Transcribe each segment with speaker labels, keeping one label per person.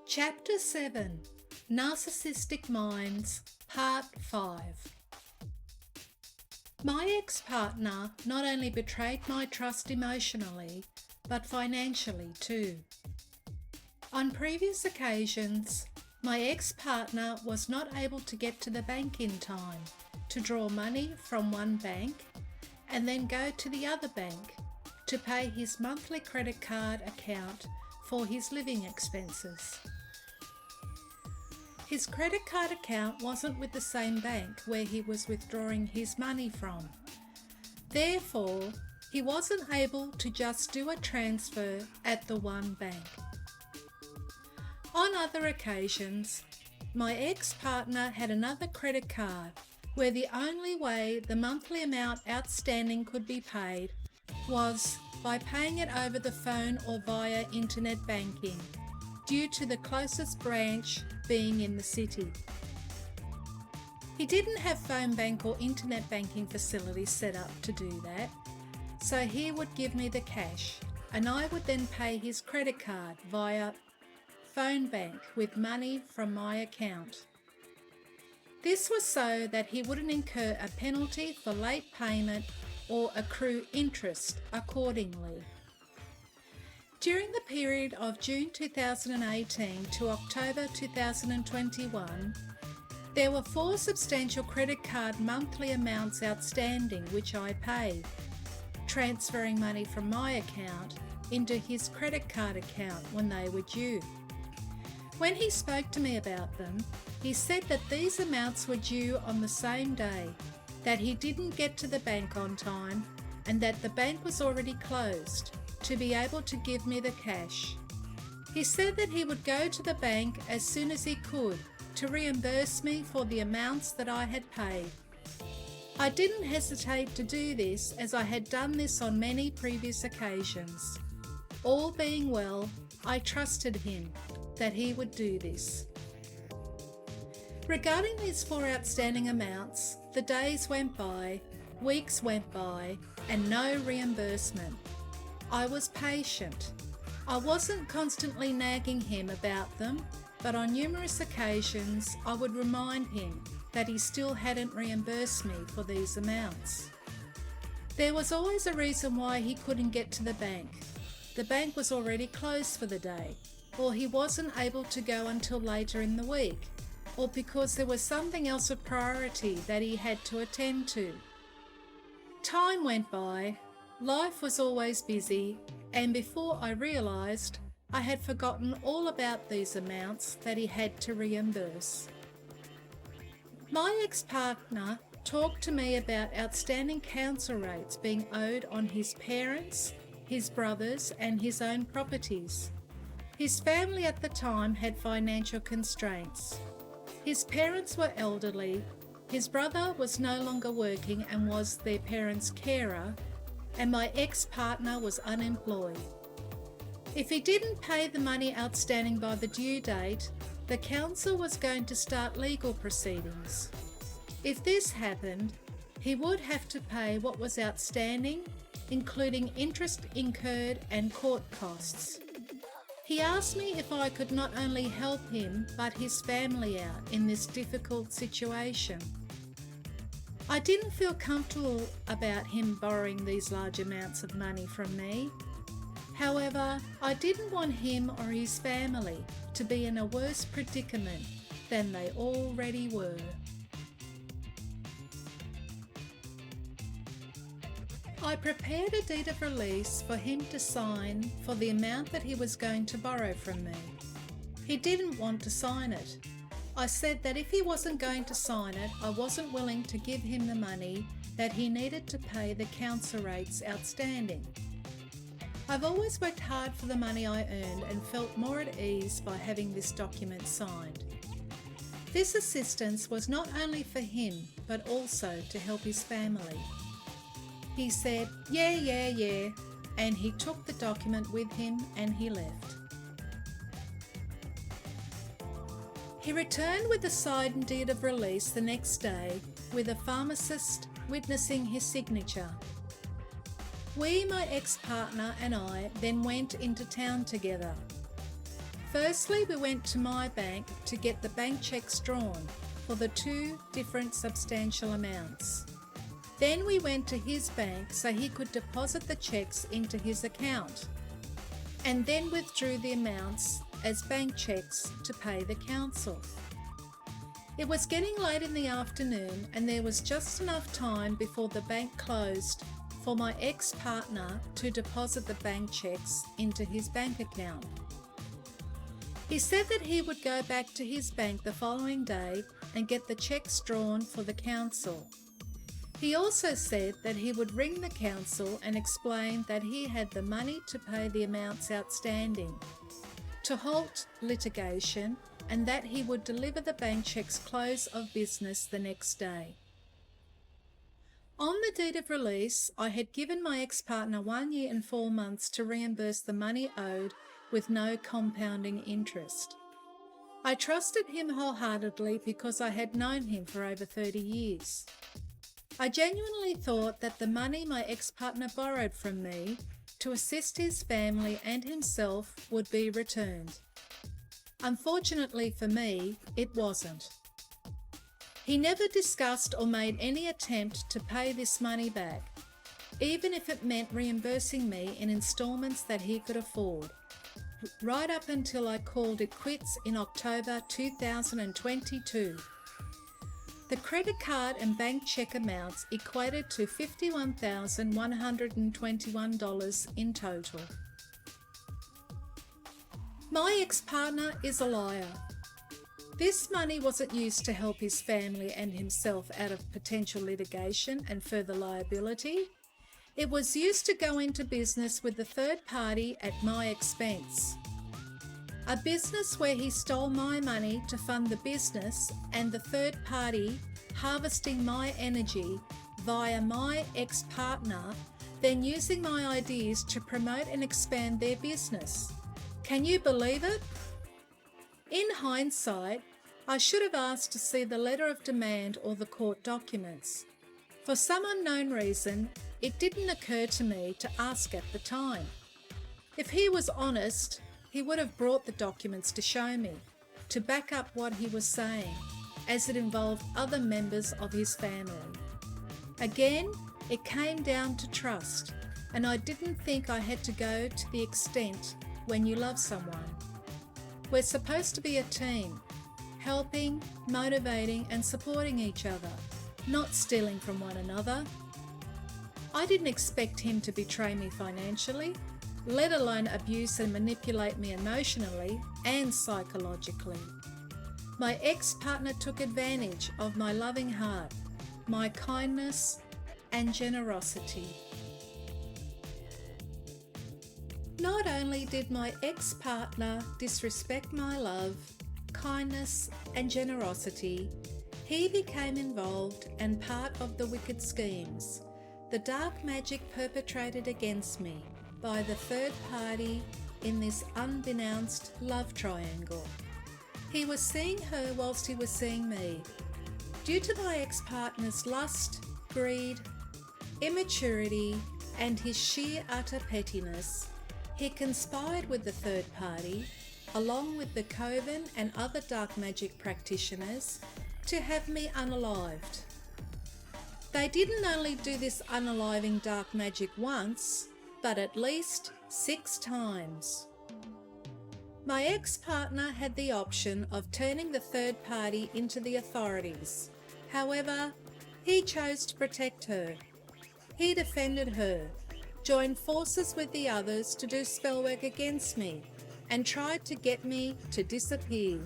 Speaker 1: Chapter 7 Narcissistic Minds, Part 5. My ex-partner not only betrayed my trust emotionally, but financially too. On previous occasions, my ex-partner was not able to get to the bank in time to draw money from one bank and then go to the other bank to pay his monthly credit card account for his living expenses. His credit card account wasn't with the same bank where he was withdrawing his money from. Therefore, he wasn't able to just do a transfer at the one bank. On other occasions, my ex-partner had another credit card where the only way the monthly amount outstanding could be paid was by paying it over the phone or via internet banking, due to the closest branch being in the city. He didn't have phone bank or internet banking facilities set up to do that, so he would give me the cash and I would then pay his credit card via phone bank with money from my account. This was so that he wouldn't incur a penalty for late payment or accrue interest accordingly. During the period of June 2018 to October 2021, there were 4 substantial credit card monthly amounts outstanding which I paid, transferring money from my account into his credit card account when they were due. When he spoke to me about them, he said that these amounts were due on the same day, that he didn't get to the bank on time, and that the bank was already closed to be able to give me the cash. He said that he would go to the bank as soon as he could to reimburse me for the amounts that I had paid. I didn't hesitate to do this as I had done this on many previous occasions. All being well, I trusted him that he would do this. Regarding these 4 outstanding amounts, the days went by, weeks went by, and no reimbursement. I was patient. I wasn't constantly nagging him about them, but on numerous occasions I would remind him that he still hadn't reimbursed me for these amounts. There was always a reason why he couldn't get to the bank. The bank was already closed for the day, or he wasn't able to go until later in the week, or because there was something else of priority that he had to attend to. Time went by. Life was always busy, and before I realised, I had forgotten all about these amounts that he had to reimburse. My ex-partner talked to me about outstanding council rates being owed on his parents, his brothers, and his own properties. His family at the time had financial constraints. His parents were elderly, his brother was no longer working and was their parents' carer, and my ex-partner was unemployed. If he didn't pay the money outstanding by the due date, the council was going to start legal proceedings. If this happened, he would have to pay what was outstanding, including interest incurred and court costs. He asked me if I could not only help him but his family out in this difficult situation. I didn't feel comfortable about him borrowing these large amounts of money from me. However, I didn't want him or his family to be in a worse predicament than they already were. I prepared a deed of release for him to sign for the amount that he was going to borrow from me. He didn't want to sign it. I said that if he wasn't going to sign it, I wasn't willing to give him the money that he needed to pay the council rates outstanding. I've always worked hard for the money I earned and felt more at ease by having this document signed. This assistance was not only for him, but also to help his family. He said, yeah, and he took the document with him and he left. He returned with the signed deed of release the next day, with a pharmacist witnessing his signature. We, my ex-partner and I, then went into town together. Firstly, we went to my bank to get the bank checks drawn for the two different substantial amounts. Then we went to his bank so he could deposit the checks into his account, and then withdrew the amounts as bank checks to pay the council. It was getting late in the afternoon and there was just enough time before the bank closed for my ex-partner to deposit the bank checks into his bank account. He said that he would go back to his bank the following day and get the checks drawn for the council. He also said that he would ring the council and explain that he had the money to pay the amounts outstanding, to halt litigation, and that he would deliver the bank checks close of business the next day. On the deed of release, I had given my ex-partner 1 year and 4 months to reimburse the money owed with no compounding interest. I trusted him wholeheartedly because I had known him for over 30 years. I genuinely thought that the money my ex-partner borrowed from me to assist his family and himself would be returned. Unfortunately for me, it wasn't. He never discussed or made any attempt to pay this money back, even if it meant reimbursing me in installments that he could afford, right up until I called it quits in October 2022. The credit card and bank check amounts equated to $51,121 in total. My ex-partner is a liar. This money wasn't used to help his family and himself out of potential litigation and further liability. It was used to go into business with the third party at my expense. A business where he stole my money to fund the business and the third party harvesting my energy via my ex-partner, then using my ideas to promote and expand their business. Can you believe it? In hindsight, I should have asked to see the letter of demand or the court documents. For some unknown reason, it didn't occur to me to ask at the time. If he was honest, he would have brought the documents to show me, to back up what he was saying, as it involved other members of his family. Again, it came down to trust, and I didn't think I had to go to the extent when you love someone. We're supposed to be a team, helping, motivating and supporting each other, not stealing from one another. I didn't expect him to betray me financially, let alone abuse and manipulate me emotionally and psychologically. My ex-partner took advantage of my loving heart, my kindness and generosity. Not only did my ex-partner disrespect my love, kindness and generosity, he became involved and part of the wicked schemes, the dark magic perpetrated against me by the third party in this unbeknownst love triangle. He was seeing her whilst he was seeing me. Due to my ex-partner's lust, greed, immaturity and his sheer utter pettiness, he conspired with the third party, along with the coven and other dark magic practitioners, to have me unalived. They didn't only do this unaliving dark magic once, but at least 6 times. My ex-partner had the option of turning the third party into the authorities. However, he chose to protect her. He defended her, joined forces with the others to do spellwork against me, and tried to get me to disappear.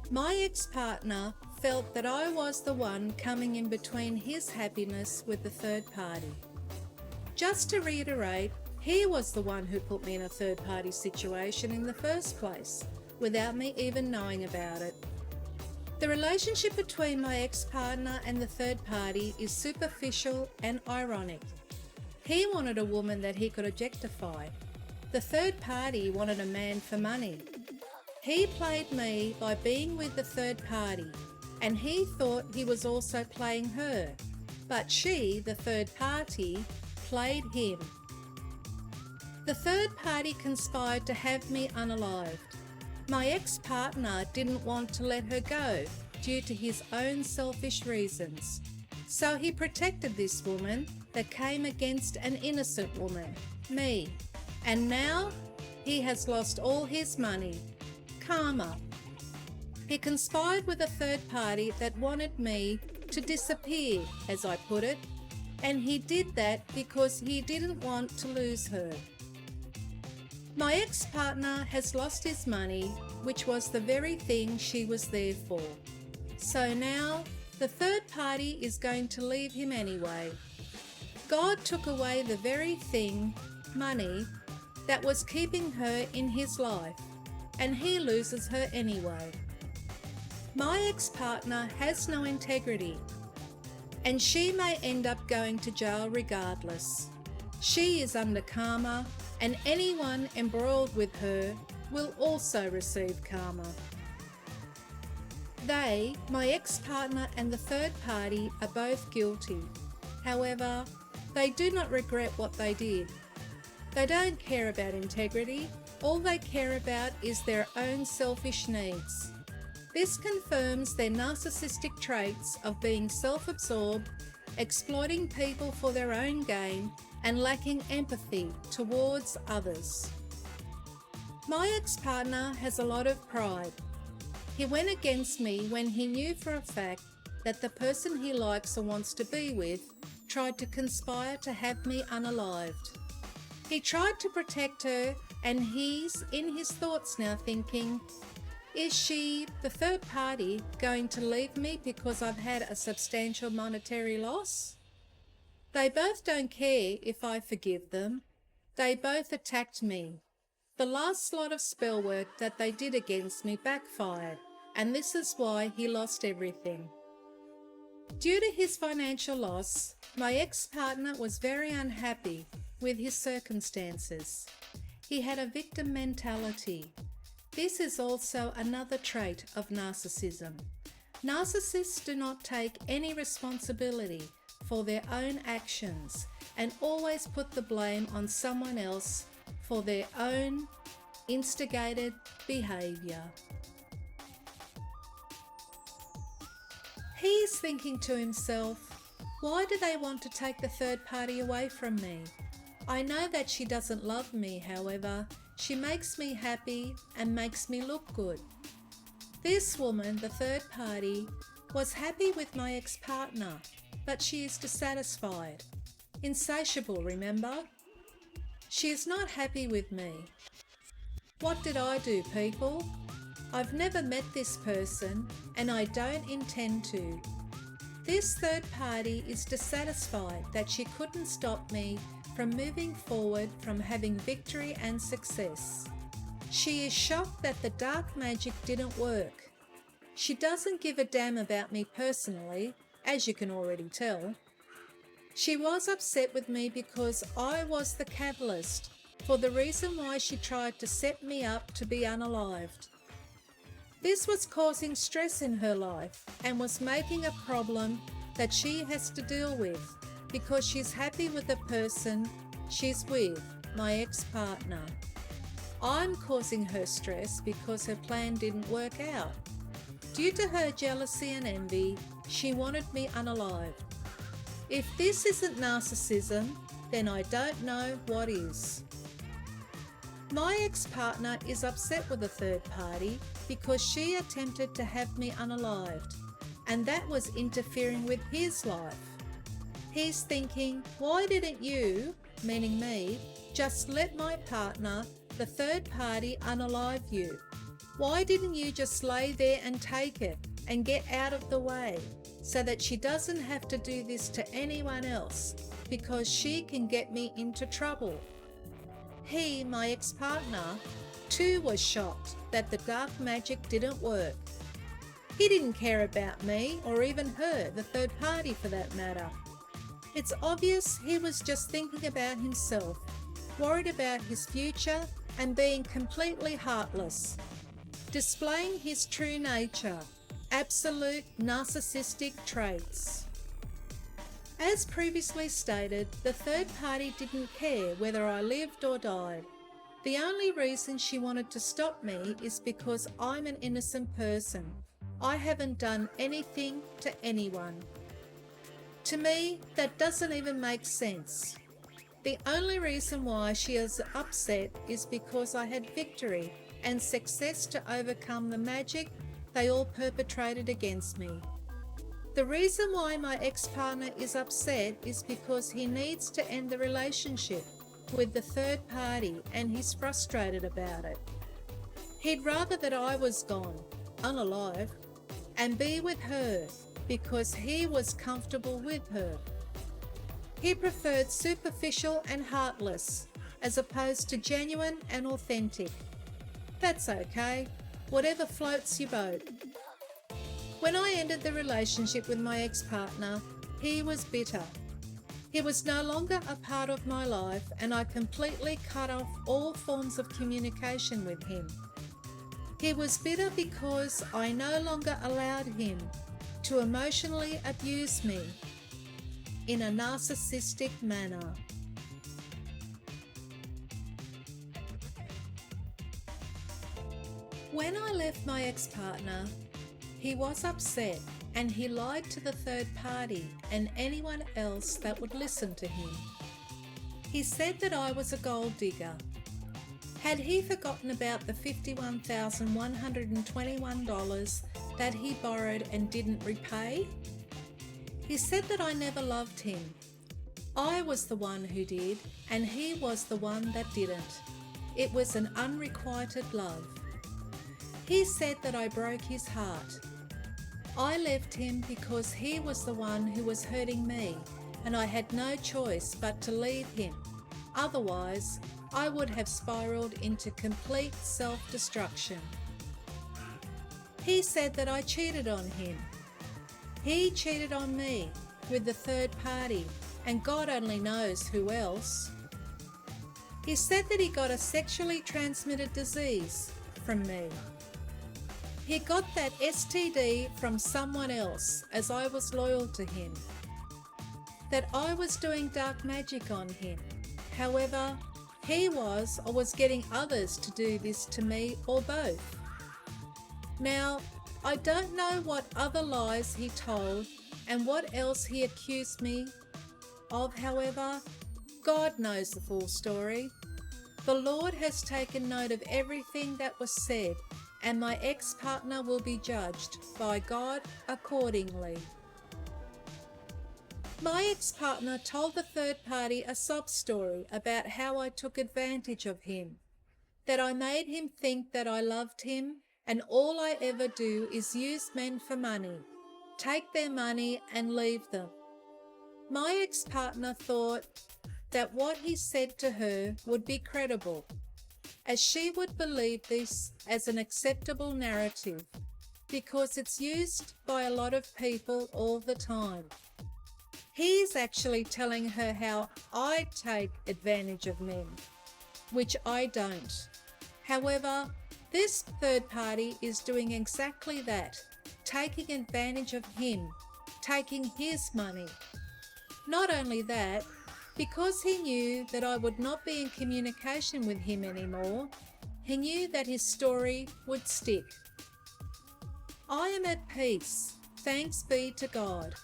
Speaker 1: My ex-partner felt that I was the one coming in between his happiness with the third party. Just to reiterate, he was the one who put me in a third-party situation in the first place, without me even knowing about it. The relationship between my ex-partner and the third party is superficial and ironic. He wanted a woman that he could objectify. The third party wanted a man for money. He played me by being with the third party, and he thought he was also playing her, but she, the third party, played him. The third party conspired to have me unalived. My ex-partner didn't want to let her go due to his own selfish reasons. So he protected this woman that came against an innocent woman, me. And now he has lost all his money. Karma. He conspired with a third party that wanted me to disappear, as I put it, and he did that because he didn't want to lose her. My ex-partner has lost his money, which was the very thing she was there for. So now the third party is going to leave him anyway. God took away the very thing, money, that was keeping her in his life, and he loses her anyway. My ex-partner has no integrity, and she may end up going to jail regardless. She is under karma, and anyone embroiled with her will also receive karma. They, my ex-partner and the third party, are both guilty. However, they do not regret what they did. They don't care about integrity. All they care about is their own selfish needs. This confirms their narcissistic traits of being self-absorbed, exploiting people for their own gain, and lacking empathy towards others. My ex-partner has a lot of pride. He went against me when he knew for a fact that the person he likes or wants to be with tried to conspire to have me unalived. He tried to protect her, and he's in his thoughts now thinking, is she, the third party, going to leave me because I've had a substantial monetary loss? They both don't care if I forgive them. They both attacked me. The last lot of spell work that they did against me backfired, and this is why he lost everything. Due to his financial loss, my ex-partner was very unhappy with his circumstances. He had a victim mentality. This is also another trait of narcissism. Narcissists do not take any responsibility for their own actions and always put the blame on someone else for their own instigated behaviour. He is thinking to himself, why do they want to take the third party away from me? I know that she doesn't love me, however, she makes me happy and makes me look good. This woman, the third party, was happy with my ex-partner, but she is dissatisfied. Insatiable, remember? She is not happy with me. What did I do, people? I've never met this person, and I don't intend to. This third party is dissatisfied that she couldn't stop me from moving forward, from having victory and success. She is shocked that the dark magic didn't work. She doesn't give a damn about me personally, as you can already tell. She was upset with me because I was the catalyst for the reason why she tried to set me up to be unalived. This was causing stress in her life and was making a problem that she has to deal with because she's happy with the person she's with, my ex-partner. I'm causing her stress because her plan didn't work out. Due to her jealousy and envy, she wanted me unalived. If this isn't narcissism, then I don't know what is. My ex-partner is upset with the third party because she attempted to have me unalived, and that was interfering with his life. He's thinking, why didn't you, meaning me, just let my partner, the third party, unalive you? Why didn't you just lay there and take it and get out of the way so that she doesn't have to do this to anyone else because she can get me into trouble? He, my ex-partner, too was shocked that the dark magic didn't work. He didn't care about me or even her, the third party for that matter. It's obvious he was just thinking about himself, worried about his future and being completely heartless, displaying his true nature, absolute narcissistic traits. As previously stated, the third party didn't care whether I lived or died. The only reason she wanted to stop me is because I'm an innocent person. I haven't done anything to anyone. To me, that doesn't even make sense. The only reason why she is upset is because I had victory and success to overcome the magic they all perpetrated against me. The reason why my ex-partner is upset is because he needs to end the relationship with the third party and he's frustrated about it. He'd rather that I was gone, unalived, and be with her because he was comfortable with her. He preferred superficial and heartless as opposed to genuine and authentic. That's okay, whatever floats your boat. When I ended the relationship with my ex-partner, he was bitter. He was no longer a part of my life and I completely cut off all forms of communication with him. He was bitter because I no longer allowed him to emotionally abuse me in a narcissistic manner. When I left my ex-partner, he was upset and he lied to the third party and anyone else that would listen to him. He said that I was a gold digger. Had he forgotten about the $51,121 that he borrowed and didn't repay? He said that I never loved him. I was the one who did, and he was the one that didn't. It was an unrequited love. He said that I broke his heart. I left him because he was the one who was hurting me, and I had no choice but to leave him. Otherwise, I would have spiraled into complete self-destruction. He said that I cheated on him. He cheated on me with the third party, and God only knows who else. He said that he got a sexually transmitted disease from me. He got that STD from someone else as I was loyal to him. That I was doing dark magic on him. However, he was or was getting others to do this to me or both. Now, I don't know what other lies he told and what else he accused me of, however, God knows the full story. The Lord has taken note of everything that was said, and my ex-partner will be judged by God accordingly. My ex-partner told the third party a sob story about how I took advantage of him, that I made him think that I loved him, and all I ever do is use men for money, take their money and leave them. My ex-partner thought that what he said to her would be credible, as she would believe this as an acceptable narrative, because it's used by a lot of people all the time. He's actually telling her how I take advantage of men, which I don't. However, this third party is doing exactly that, taking advantage of him, taking his money. Not only that, because he knew that I would not be in communication with him anymore, he knew that his story would stick. I am at peace, thanks be to God.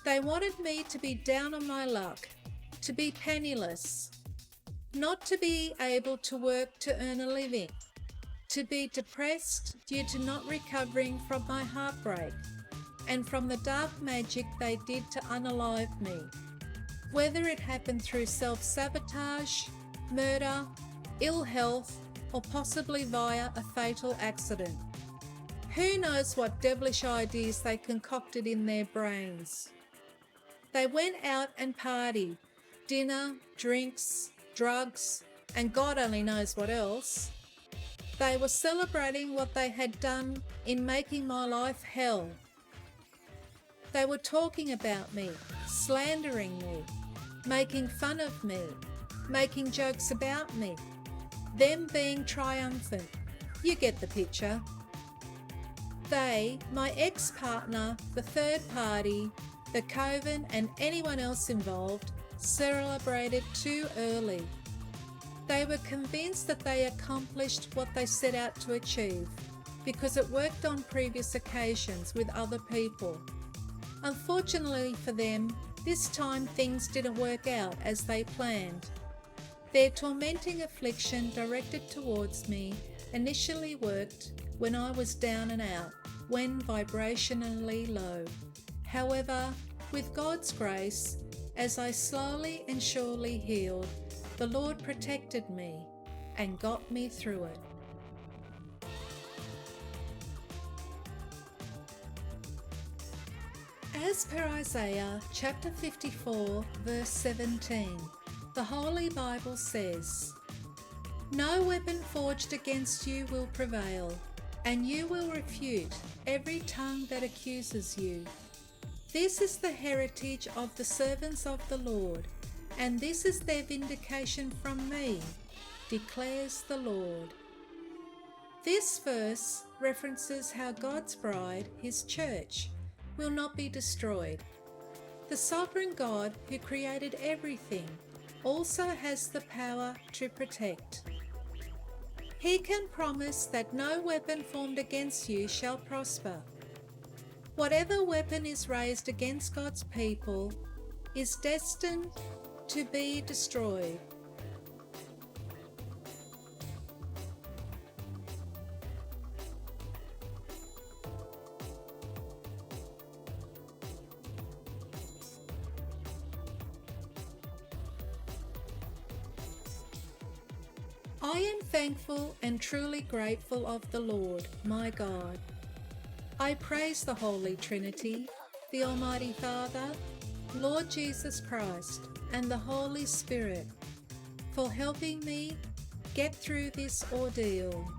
Speaker 1: They wanted me to be down on my luck, to be penniless, not to be able to work to earn a living, to be depressed due to not recovering from my heartbreak, and from the dark magic they did to unalive me. Whether it happened through self-sabotage, murder, ill health, or possibly via a fatal accident. Who knows what devilish ideas they concocted in their brains. They went out and partied, dinner, drinks, drugs, and God only knows what else. They were celebrating what they had done in making my life hell. They were talking about me, slandering me, making fun of me, making jokes about me, them being triumphant. You get the picture. They, my ex-partner, the third party, The coven and anyone else involved celebrated too early. They were convinced that they accomplished what they set out to achieve because it worked on previous occasions with other people. Unfortunately for them, this time things didn't work out as they planned. Their tormenting affliction directed towards me initially worked when I was down and out, when vibrationally low. However, with God's grace, as I slowly and surely healed, the Lord protected me and got me through it. As per Isaiah chapter 54 verse 17, the Holy Bible says, "No weapon forged against you will prevail, and you will refute every tongue that accuses you. This is the heritage of the servants of the Lord, and this is their vindication from me, declares the Lord." This verse references how God's bride, His church, will not be destroyed. The sovereign God who created everything also has the power to protect. He can promise that no weapon formed against you shall prosper. Whatever weapon is raised against God's people is destined to be destroyed. I am thankful and truly grateful of the Lord, my God. I praise the Holy Trinity, the Almighty Father, Lord Jesus Christ, and the Holy Spirit for helping me get through this ordeal.